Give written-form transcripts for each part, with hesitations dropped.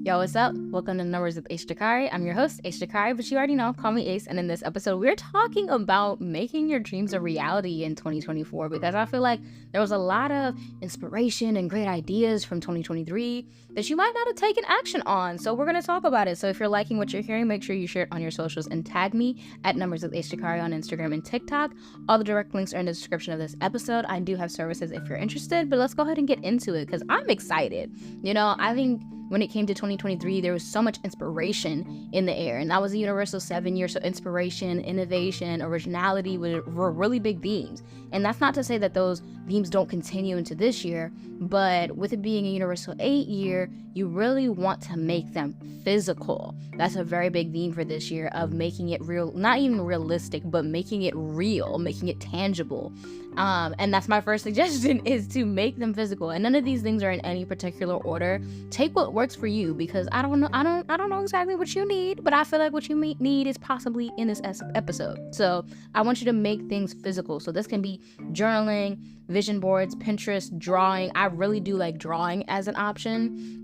Yo, what's up? Welcome to Numbers with Jacari. I'm your host, Jacari, but you already know, call me Ace. And in this episode, we're talking about making your dreams a reality in 2024 because I feel like there was a lot of inspiration and great ideas from 2023 that you might not have taken action on. So we're going to talk about it. So if you're liking what you're hearing, make sure you share it on your socials and tag me at Numbers with Jacari on Instagram and TikTok. All the direct links are in the description of this episode. I do have services if you're interested, but let's go ahead and get into it because I'm excited. I think when it came to 2023, there was so much inspiration in the air, and that was a universal 7 year. So inspiration, innovation, originality were really big themes. And that's not to say that those themes don't continue into this year, but with it being a universal 8 year, you really want to make them physical. That's a very big theme for this year of making it real, not even realistic, but making it real, making it tangible. And that's my first suggestion, is to make them physical. And none of these things are in any particular order. Take what works for you, because I don't know exactly what you need, but I feel like what you need is possibly in this episode. So I want you to make things physical. So this can be journaling, vision boards, Pinterest, drawing. I really do like drawing as an option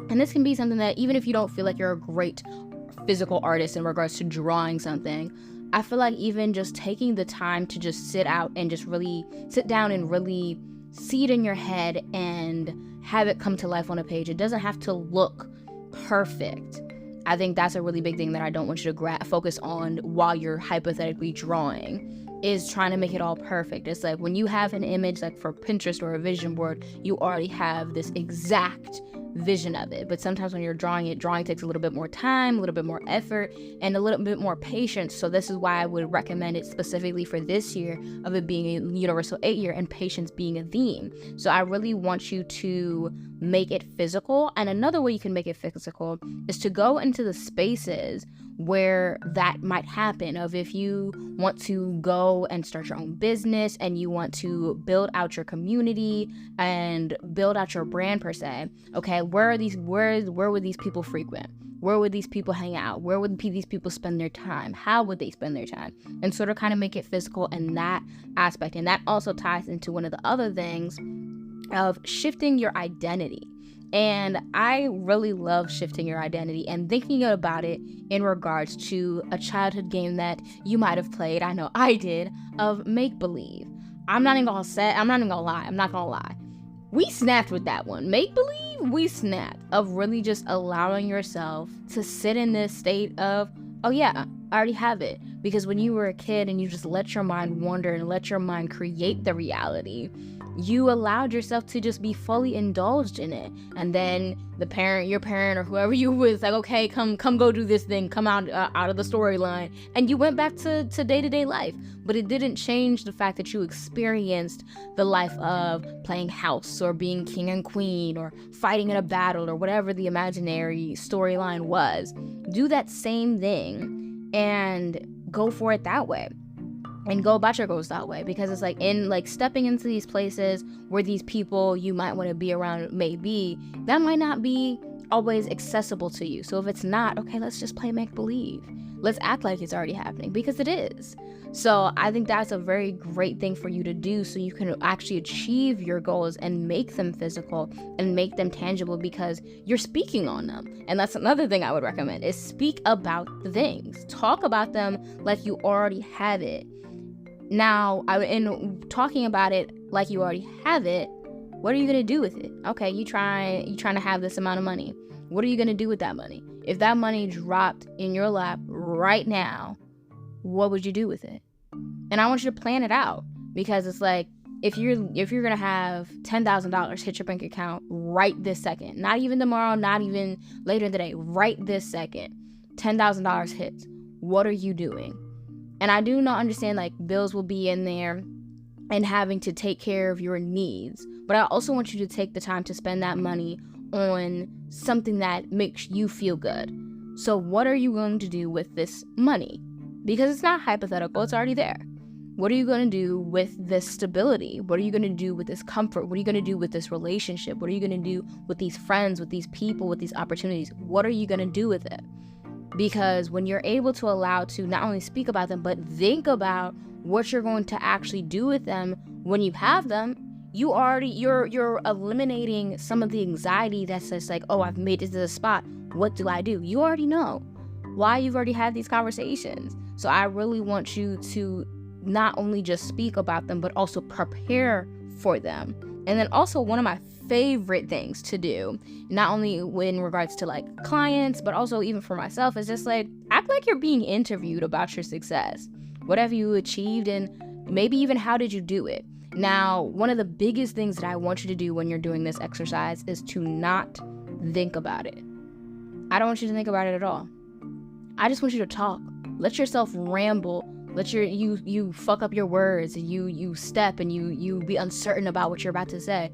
and this can be something that even if you don't feel like you're a great physical artist in regards to drawing something, I feel like even just taking the time to just sit out and just really sit down and really see it in your head and have it come to life on a page. It doesn't have to look perfect. I think that's a really big thing that I don't want you to focus on while you're hypothetically drawing, is trying to make it all perfect. It's like when you have an image, like for Pinterest or a vision board, you already have this exact vision of it. But sometimes when you're drawing takes a little bit more time, a little bit more effort, and a little bit more patience. So this is why I would recommend it specifically for this year, of it being a universal 8 year and patience being a theme. So I really want you to make it physical. And another way you can make it physical is to go into the spaces where that might happen. Of if you want to go and start your own business and you want to build out your community and build out your brand per se, okay, where would these people frequent? Where would these people hang out? Where would these people spend their time? How would they spend their time? And sort of kind of make it physical in that aspect. And that also ties into one of the other things of shifting your identity. And I really love shifting your identity and thinking about it in regards to a childhood game that you might have played, I know I did, of make-believe. I'm not even gonna lie. We snapped with that one. Make-believe, we snapped. Of really just allowing yourself to sit in this state of, oh yeah, I already have it. Because when you were a kid and you just let your mind wander and let your mind create the reality, you allowed yourself to just be fully indulged in it. And then your parent or whoever you was like, okay, come go do this thing, come out of the storyline, and you went back to day-to-day life. But it didn't change the fact that you experienced the life of playing house or being king and queen or fighting in a battle or whatever the imaginary storyline was. Do that same thing and go for it that way. And go about your goals that way, because it's like stepping into these places where these people you might want to be around may be, that might not be always accessible to you. So if it's not, okay, let's just play make-believe. Let's act like it's already happening, because it is. So I think that's a very great thing for you to do, so you can actually achieve your goals and make them physical and make them tangible, because you're speaking on them. And that's another thing I would recommend, is speak about the things. Talk about them like you already have it. Now, in talking about it like you already have it, what are you going to do with it? Okay, you're trying to have this amount of money. What are you going to do with that money? If that money dropped in your lap right now, what would you do with it? And I want you to plan it out, because it's like, if you're going to have $10,000 hit your bank account right this second, not even tomorrow, not even later in the day, right this second, $10,000 hits, what are you doing? And I do not understand, like, bills will be in there and having to take care of your needs. But I also want you to take the time to spend that money on something that makes you feel good. So what are you going to do with this money? Because it's not hypothetical, it's already there. What are you going to do with this stability? What are you going to do with this comfort? What are you going to do with this relationship? What are you going to do with these friends, with these people, with these opportunities? What are you going to do with it? Because when you're able to allow to not only speak about them, but think about what you're going to actually do with them when you have them, you're eliminating some of the anxiety that's just like, oh, I've made it to the spot. What do I do? You already know why. You've already had these conversations. So I really want you to not only just speak about them, but also prepare for them. And then also, one of my favorite things to do, not only in regards to like clients, but also even for myself, is just like act like you're being interviewed about your success. What have you achieved, and maybe even how did you do it? Now, one of the biggest things that I want you to do when you're doing this exercise is to not think about it. I don't want you to think about it at all. I just want you to talk. Let yourself ramble. Let you fuck up your words, and you step, and you be uncertain about what you're about to say.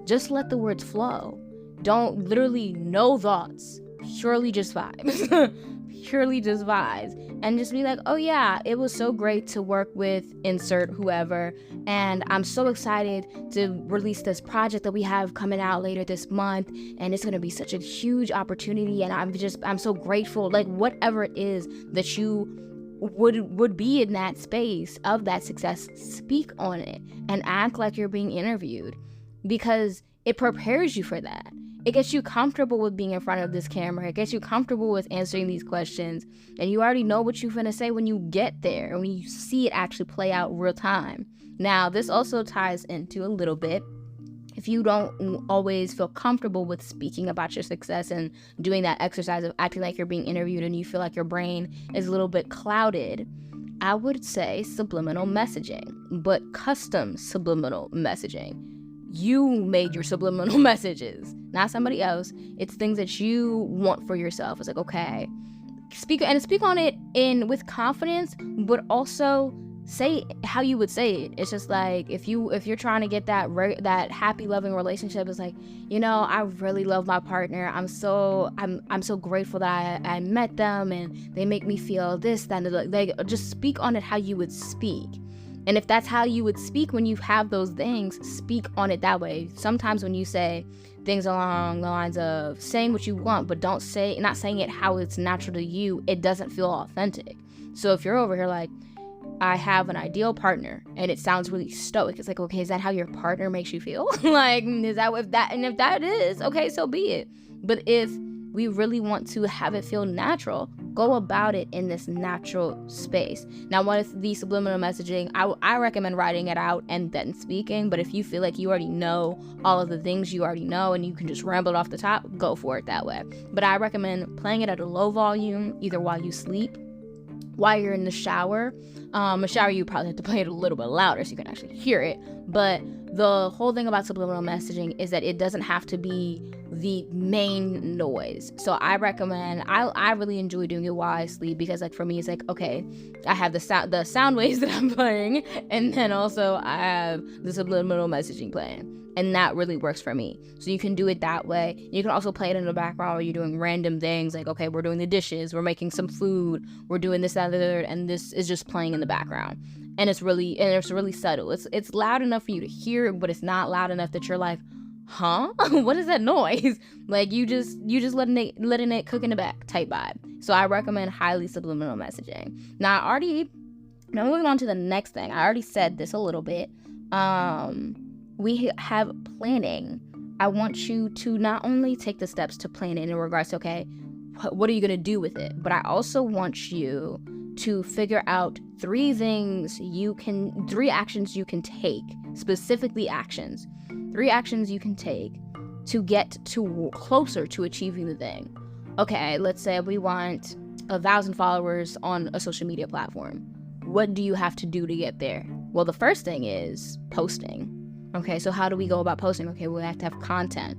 Just let the words flow. Don't literally no thoughts. Purely just vibes. Purely just vibes. And just be like, oh yeah, it was so great to work with insert whoever, and I'm so excited to release this project that we have coming out later this month, and it's gonna be such a huge opportunity, and I'm so grateful. Like, whatever it is that you would be in that space of that success, speak on it and act like you're being interviewed, because it prepares you for that. It gets you comfortable with being in front of this camera. It gets you comfortable with answering these questions, and you already know what you're gonna say when you get there and when you see it actually play out real time. Now, this also ties into a little bit, if you don't always feel comfortable with speaking about your success and doing that exercise of acting like you're being interviewed, and you feel like your brain is a little bit clouded, I would say subliminal messaging, but custom subliminal messaging. You made your subliminal messages, not somebody else. It's things that you want for yourself. It's like, okay, speak on it with confidence, but also say how you would say it. It's just like, if you're trying to get that happy, loving relationship, it's like, I really love my partner. I'm so grateful that I met them, and they make me feel this, that, and like, just speak on it how you would speak. And if that's how you would speak when you have those things, speak on it that way. Sometimes when you say things along the lines of saying what you want, but not saying it how it's natural to you, it doesn't feel authentic. So if you're over here like, I have an ideal partner, and it sounds really stoic, it's like, okay, is that how your partner makes you feel? Like, if that is, okay, so be it. But if we really want to have it feel natural, go about it in this natural space. Now, with the subliminal messaging, I recommend writing it out and then speaking. But if you feel like you already know all of the things you already know and you can just ramble it off the top, go for it that way. But I recommend playing it at a low volume, either while you sleep, while you're in the shower. A shower, you probably have to play it a little bit louder so you can actually hear it. But the whole thing about subliminal messaging is that it doesn't have to be the main noise. So I recommend, I really enjoy doing it while I sleep, because like for me, it's like, okay, I have the sound waves that I'm playing, and then also I have the subliminal messaging playing. And that really works for me. So you can do it that way. You can also play it in the background while you're doing random things, like, okay, we're doing the dishes, we're making some food, we're doing this, that, and the third, and this is just playing in the background. And it's really subtle. It's loud enough for you to hear, but it's not loud enough that you're like, huh? What is that noise? Like, you just letting it cook in the back type vibe. So I recommend highly subliminal messaging. Now moving on to the next thing. I already said this a little bit. We have planning. I want you to not only take the steps to plan it in regards to, okay, what are you going to do with it? But I also want you to figure out 3 actions you can take, specifically actions. 3 actions you can take to get closer to achieving the thing. Okay, let's say we want 1,000 followers on a social media platform. What do you have to do to get there? Well, the first thing is posting. Okay, so how do we go about posting? Okay, we have to have content.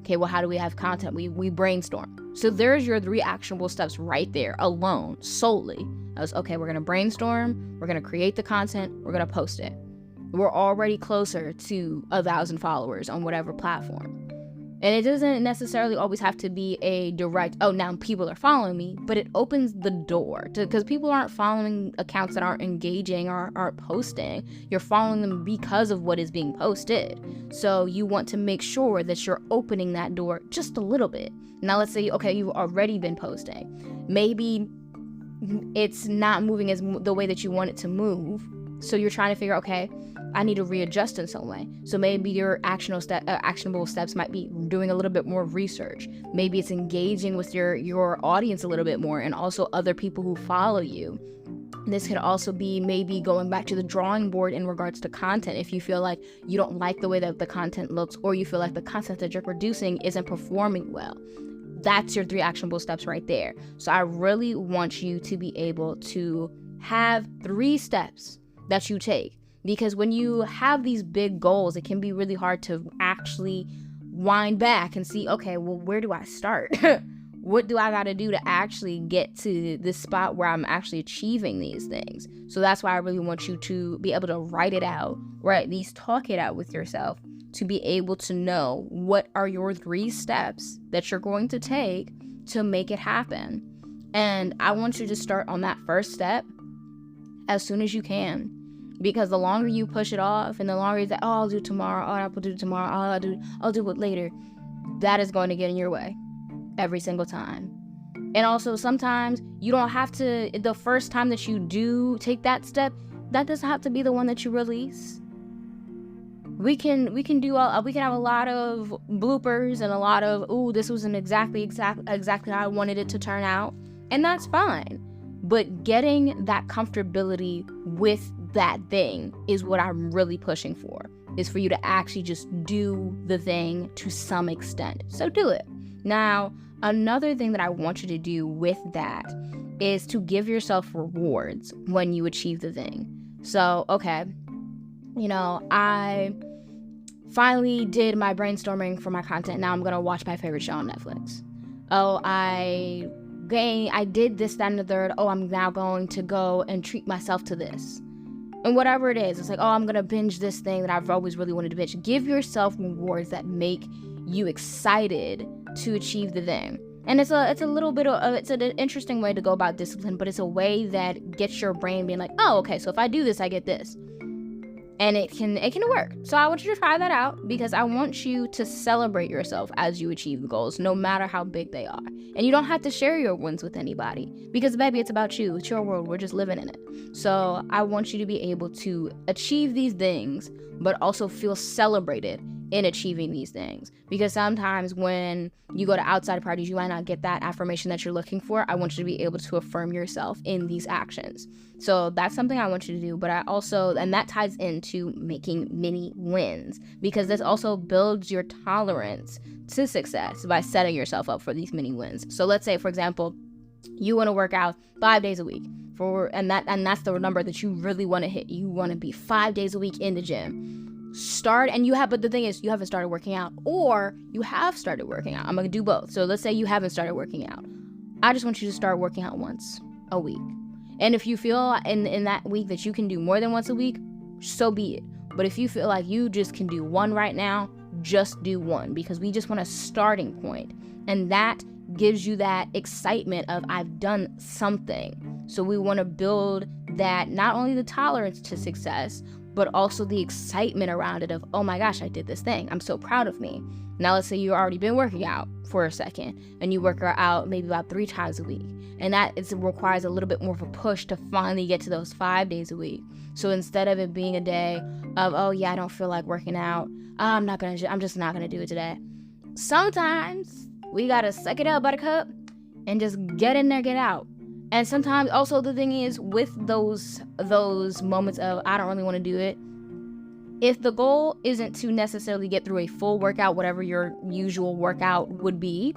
Okay, well, how do we have content? We brainstorm. So there's your 3 actionable steps right there alone, solely. Okay, we're going to brainstorm, we're going to create the content, we're going to post it. We're already closer to 1,000 followers on whatever platform. And it doesn't necessarily always have to be a direct, oh, now people are following me, but it opens the door because people aren't following accounts that aren't engaging or aren't posting. You're following them because of what is being posted. So you want to make sure that you're opening that door just a little bit. Now, let's say, okay, you've already been posting. Maybe it's not moving as the way that you want it to move. So you're trying to figure, okay, I need to readjust in some way. So maybe your actionable steps might be doing a little bit more research. Maybe it's engaging with your audience a little bit more, and also other people who follow you. This could also be maybe going back to the drawing board in regards to content. If you feel like you don't like the way that the content looks, or you feel like the content that you're producing isn't performing well, that's your 3 actionable steps right there. So I really want you to be able to have 3 steps that you take, because when you have these big goals, it can be really hard to actually wind back and see, okay, well, where do I start? What do I got to do to actually get to this spot where I'm actually achieving these things? So that's why I really want you to be able to write it out, or at least talk it out with yourself, to be able to know what are your 3 steps that you're going to take to make it happen. And I want you to start on that first step as soon as you can, because the longer you push it off, and the longer you say, oh, I'll do it tomorrow, oh, I'll do it tomorrow, oh, I'll do it later, that is going to get in your way every single time. And also, sometimes you don't have to, the first time that you do take that step, that doesn't have to be the one that you release. We can have a lot of bloopers and a lot of, ooh, this wasn't exactly how I wanted it to turn out, and that's fine. But getting that comfortability with that thing is what I'm really pushing for, is for you to actually just do the thing to some extent. So do it. Now, another thing that I want you to do with that is to give yourself rewards when you achieve the thing. So, okay, I finally did my brainstorming for my content. Now I'm going to watch my favorite show on Netflix. Oh, I did this, that, and the third. Oh, I'm now going to go and treat myself to this. And whatever it is, it's like, oh, I'm going to binge this thing that I've always really wanted to binge. Give yourself rewards that make you excited to achieve the thing. And it's a little bit of, it's an interesting way to go about discipline, but it's a way that gets your brain being like, oh, okay, so if I do this, I get this. And it can work. So I want you to try that out, because I want you to celebrate yourself as you achieve the goals, no matter how big they are. And you don't have to share your wins with anybody, because baby, it's about you. It's your world. We're just living in it. So I want you to be able to achieve these things, but also feel celebrated in achieving these things. Because sometimes when you go to outside parties, you might not get that affirmation that you're looking for. I want you to be able to affirm yourself in these actions. So that's something I want you to do. But and that ties into making mini wins, because this also builds your tolerance to success by setting yourself up for these mini wins. So let's say, for example, you want to work out 5 days a week, and that's the number that you really want to hit. You want to be 5 days a week in the gym. But the thing is, you haven't started working out, or you have started working out. I'm going to do both. So let's say you haven't started working out. I just want you to start working out once a week. And if you feel in that week that you can do more than once a week, so be it. But if you feel like you just can do one right now, just do one, because we just want a starting point. And that gives you that excitement of, I've done something. So we want to build that, not only the tolerance to success, but also the excitement around it of, oh my gosh, I did this thing. I'm so proud of me. Now let's say you've already been working out for a second, and you work out maybe about 3 times a week. And that requires a little bit more of a push to finally get to those 5 days a week. So instead of it being a day of, oh yeah, I don't feel like working out, I'm just not gonna do it today. Sometimes we gotta suck it up, buttercup, and just get in there, get out. And sometimes also the thing is, with those moments of, I don't really want to do it, if the goal isn't to necessarily get through a full workout, whatever your usual workout would be,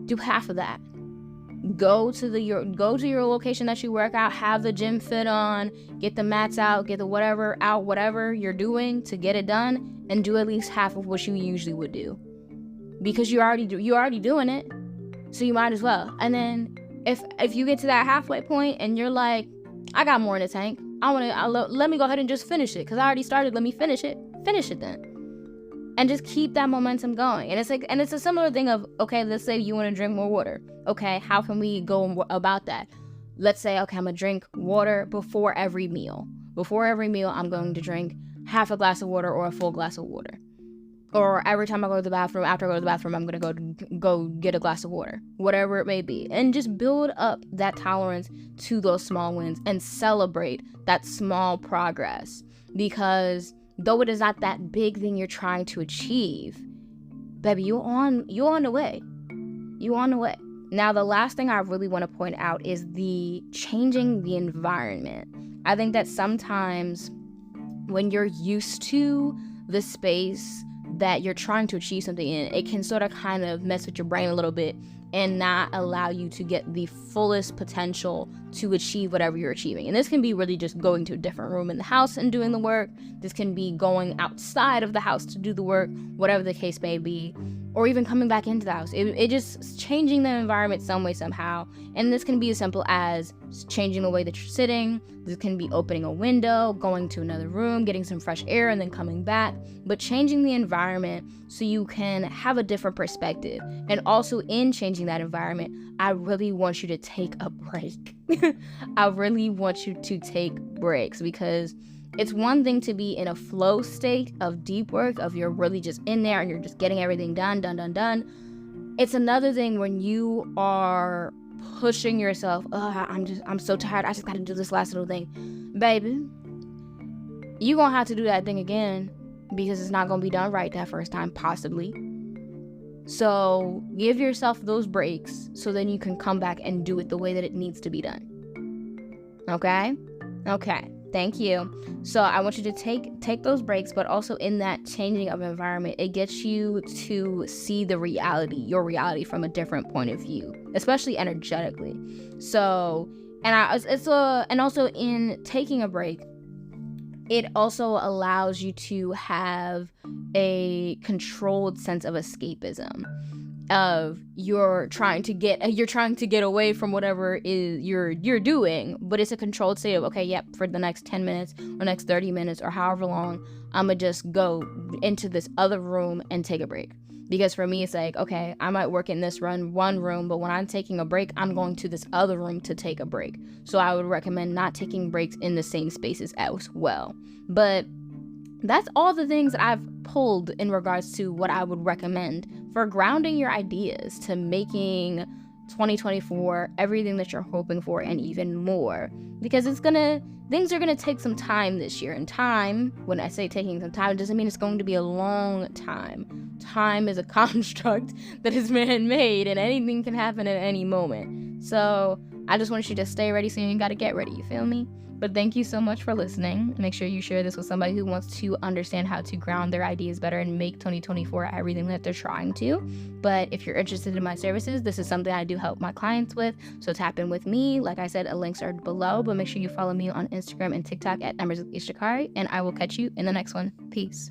do half of that. Go to your location that you work out, have the gym fit on, get the mats out, get the whatever out, whatever you're doing to get it done, and do at least half of what you usually would do, because you're already doing it, so you might as well. And then if you get to that halfway point and you're like, I got more in the tank, let me go ahead and just finish it, because I already started, let me finish it then. And just keep that momentum going. And it's a similar thing of, okay, let's say you want to drink more water. Okay, how can we go about that? Let's say, okay, I'm going to drink water before every meal. Before every meal, I'm going to drink half a glass of water or a full glass of water. Or every time I go to the bathroom, after I go to the bathroom, I'm going to go get a glass of water. Whatever it may be. And just build up that tolerance to those small wins and celebrate that small progress. Because though it is not that big thing you're trying to achieve, baby, you on the way. You on the way. Now, the last thing I really want to point out is the changing the environment. I think that sometimes when you're used to the space that you're trying to achieve something in, it can sort of kind of mess with your brain a little bit and not allow you to get the fullest potential to achieve whatever you're achieving. And this can be really just going to a different room in the house and doing the work. This can be going outside of the house to do the work, whatever the case may be, or even coming back into the house. It just changing the environment some way, somehow. And this can be as simple as changing the way that you're sitting. This can be opening a window, going to another room, getting some fresh air, and then coming back. But changing the environment so you can have a different perspective. And also in changing that environment, I really want you to take a break. I really want you to take breaks, because it's one thing to be in a flow state of deep work, of you're really just in there and you're just getting everything done. It's another thing when you are pushing yourself. I'm so tired. I just got to do this last little thing. Baby, you're going to have to do that thing again, because it's not going to be done right that first time, possibly. So give yourself those breaks so then you can come back and do it the way that it needs to be done. Okay? Thank you. So I want you to take those breaks, but also in that changing of environment, it gets you to see your reality from a different point of view, especially energetically. So, and also in taking a break, it also allows you to have a controlled sense of escapism. Of you're trying to get away from whatever is you're doing, but it's a controlled state of, okay, yep, for the next 10 minutes or next 30 minutes or however long, I'm gonna just go into this other room and take a break. Because for me, it's like, okay, I might work in this one room, but when I'm taking a break, I'm going to this other room to take a break. So I would recommend not taking breaks in the same spaces as well. But that's all the things that I've pulled in regards to what I would recommend for grounding your ideas to making 2024 everything that you're hoping for and even more. Because things are gonna take some time this year. And time, when I say taking some time, it doesn't mean it's going to be a long time. Time is a construct that is man-made, and anything can happen at any moment. So I just want you to stay ready, so you ain't gotta get ready, you feel me? But thank you so much for listening. Make sure you share this with somebody who wants to understand how to ground their ideas better and make 2024 everything that they're trying to. But if you're interested in my services, this is something I do help my clients with. So tap in with me. Like I said, links are below, but make sure you follow me on Instagram and TikTok at Jacari, and I will catch you in the next one. Peace.